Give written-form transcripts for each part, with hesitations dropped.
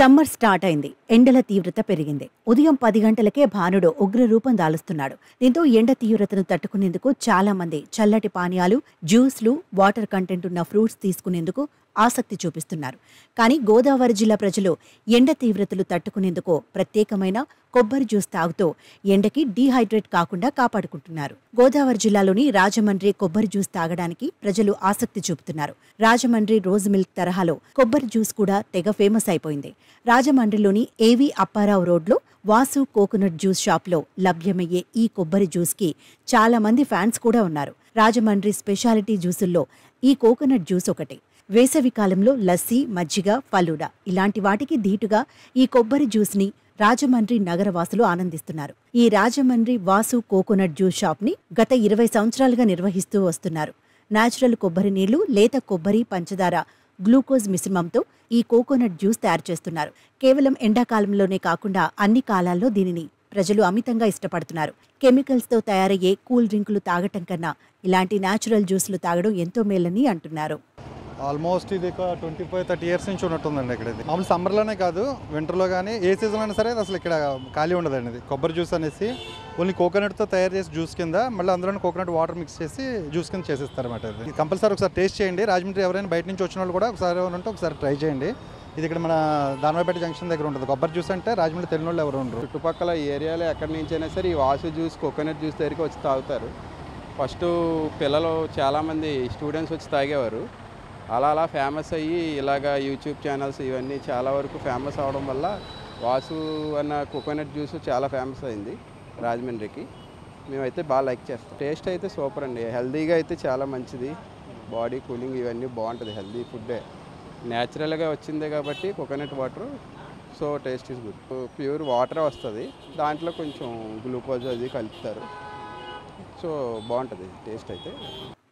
Summer start అయింది. ఎండల తీవ్రత పెరిగింది. ఉదయం 10 గంటలకే భానుడు ఉగ్రరూపం దాలుస్తున్నాడు. దీంతో ఎండ తీవ్రతను తట్టుకునేందుకు చాలా మంది చల్లటి పానీయాలు, జ్యూస్లు, వాటర్ కంటెంట్ ఉన్న ఫ్రూట్స్ తీసుకునేందుకు ఆసక్తి చూపిస్తున్నారు. కానీ గోదావరి జిల్లా ప్రజలు ఎండ తీవ్రతలు తట్టుకునేందుకు ప్రత్యేకమైన కొబ్బరి జ్యూస్ తాగుతూ ఎండకి డీహైడ్రేట్ కాకుండా కాపాడుకుంటున్నారు. గోదావరి జిల్లాలోని రాజమండ్రి కొబ్బరి జ్యూస్ తాగడానికి ప్రజలు ఆసక్తి చూపుతున్నారు. రాజమండ్రి రోజ్ మిల్క్ తరహాలో కొబ్బరి జ్యూస్ కూడా తెగ ఫేమస్ అయిపోయింది. రాజమండ్రిలోని ఏవి అప్పారావు రోడ్లో వాసు కోకోనట్ జ్యూస్ షాప్లో లభ్యమయ్యే ఈ కొబ్బరి జ్యూస్కి చాలా మంది ఫ్యాన్స్ కూడా ఉన్నారు. రాజమండ్రి స్పెషాలిటీ జ్యూసుల్లో ఈ కోకోనట్ జ్యూస్ ఒకటి. వేసవి కాలంలో లస్సీ, మజ్జిగ, ఫలూడా ఇలాంటి వాటికి ధీటుగా ఈ కొబ్బరి జ్యూస్ని రాజమండ్రి నగరవాసులు ఆనందిస్తున్నారు. ఈ రాజమండ్రి వాసు కోకోనట్ జ్యూస్ షాప్ని గత 20 సంవత్సరాలుగా నిర్వహిస్తూ వస్తున్నారు. నేచురల్ కొబ్బరి నీళ్లు, లేత కొబ్బరి, పంచదార, గ్లూకోజ్ మిశ్రమంతో ఈ కోకోనట్ జ్యూస్ తయారు చేస్తున్నారు. కేవలం ఎండాకాలంలోనే కాకుండా అన్ని కాలాల్లో దీనిని ప్రజలు అమితంగా ఇష్టపడుతున్నారు. కెమికల్స్తో తయారయ్యే కూల్ డ్రింకులు తాగటం కన్నా ఇలాంటి నేచురల్ జ్యూస్లు తాగడం ఎంతో మేలని అంటున్నారు. ఆల్మోస్ట్ ఇది ఒక 25-30 ఇయర్స్ నుంచి ఉన్నట్టుందండి ఇక్కడ. ఇది మామూలు సమ్మర్లోనే కాదు, వింటర్లో కానీ ఏ సీజన్లో అయినా సరే అసలు ఇక్కడ ఖాళీ ఉండదండి. ఇది కొబ్బరి జ్యూస్ అనేసి ఓన్లీ కోకోనట్తో తయారు చేసి జ్యూస్ కింద మళ్ళీ అందులో కోకోనట్ వాటర్ మిక్స్ చేసి జ్యూస్ కింద చేసేస్తారన్నమాట. ఇది కంపల్సరీ ఒకసారి టేస్ట్ చేయండి. రాజమండ్రి ఎవరైనా బయట నుంచి వచ్చిన వాళ్ళు కూడా ఒకసారి ఉంటే ఒకసారి ట్రై చేయండి. ఇది ఇక్కడ మన దానవాపేట జంక్షన్ దగ్గర ఉంటుంది. కొబ్బరి జ్యూస్ అంటే రాజమండ్రి తెలియని వాళ్ళు ఎవరు ఉండరు. చుట్టుపక్కల ఏరియాలో ఎక్కడి నుంచి అయినా సరే ఈ వాసు జ్యూస్, కోకోనట్ జ్యూస్ దగ్గరికి వచ్చి తాగుతారు. ఫస్ట్ పిల్లలు చాలామంది స్టూడెంట్స్ వచ్చి తాగేవారు. అలా ఫేమస్ అయ్యి ఇలాగా యూట్యూబ్ ఛానల్స్ ఇవన్నీ చాలా వరకు ఫేమస్ అవడం వల్ల వాసు అన్న కోకోనట్ జ్యూస్ చాలా ఫేమస్ అయింది రాజమండ్రికి. మేమైతే బాగా లైక్ చేస్తాం. టేస్ట్ అయితే సూపర్ అండి. హెల్తీగా అయితే చాలా మంచిది. బాడీ కూలింగ్ ఇవన్నీ బాగుంటుంది. హెల్తీ ఫుడ్డే, న్యాచురల్గా వచ్చిందే కాబట్టి coconut water. So taste is good. Pure water వస్తుంది, దాంట్లో కొంచెం గ్లూకోజ్ అది కలుపుతారు. సో బాగుంటుంది టేస్ట్ అయితే.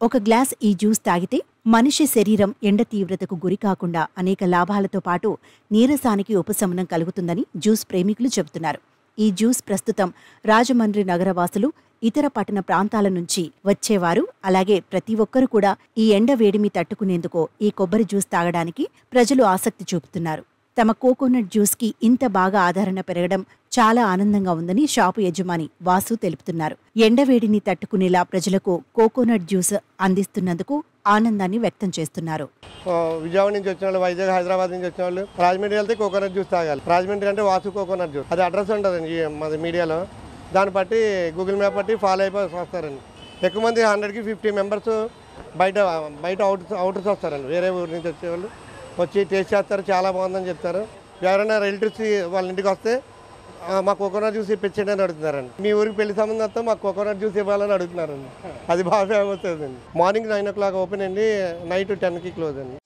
ఒక గ్లాస్ ఈ జ్యూస్ తాగితే మనిషి శరీరం ఎండ తీవ్రతకు గురి కాకుండా అనేక లాభాలతో పాటు నీరసానికి ఉపశమనం కలుగుతుందని జ్యూస్ ప్రేమికులు చెబుతున్నారు. ఈ జ్యూస్ ప్రస్తుతం రాజమండ్రి నగరవాసులు, ఇతర పట్టణ ప్రాంతాల నుంచి వచ్చేవారు, అలాగే ప్రతి ఒక్కరూ కూడా ఈ ఎండ వేడిమి తట్టుకునేందుకు ఈ కొబ్బరి జ్యూస్ తాగడానికి ప్రజలు ఆసక్తి చూపుతున్నారు. తమ కోకోనట్ జ్యూస్కి ఇంత బాగా ఆదరణ పెరగడం చాలా ఆనందంగా ఉందని షాపు యజమాని వాసు తెలుపుతున్నారు. ఎండవేడిని తట్టుకునేలా ప్రజలకు కోకోనట్ జ్యూస్ అందిస్తున్నందుకు ఆనందాన్ని వ్యక్తం చేస్తున్నారు. విజయవాడ నుంచి వచ్చిన వాళ్ళు, వైజాగ్, హైదరాబాద్ నుంచి వచ్చిన వాళ్ళు రాజమండ్రి వెళ్తే కోకోనట్ జ్యూస్ తాగాలి. రాజమండ్రి అంటే వాసు కోకోనట్ జ్యూస్, అది అడ్రస్ ఉంటుందండి మాది మీడియాలో. దాన్ని బట్టి గూగుల్ మ్యాప్ బట్టి ఫాలో అయిపోయి వస్తారండి. ఎక్కువ మంది 100కి 50 మెంబర్స్ బయట అవుటర్స్ వస్తారండి. వేరే ఊరి నుంచి వచ్చేవాళ్ళు వచ్చి టేస్ట్ చేస్తారు, చాలా బాగుందని చెప్తారు. ఎవరైనా రిలేటివ్స్ వాళ్ళ ఇంటికి వస్తే మా కోకోనట్ జ్యూస్ ఇప్పించండి అని అడుగుతున్నారండి. మీ ఊరికి పెళ్లి సంబంధం వస్తే మాకు కోకోనట్ జ్యూస్ ఇవ్వాలని అడుగుతున్నారండి. అది బాగా ఫేమస్ అవుతుంది. మార్నింగ్ 9 o'clock ఓపెన్ అండి, నైట్ 10కి క్లోజ్ అండి.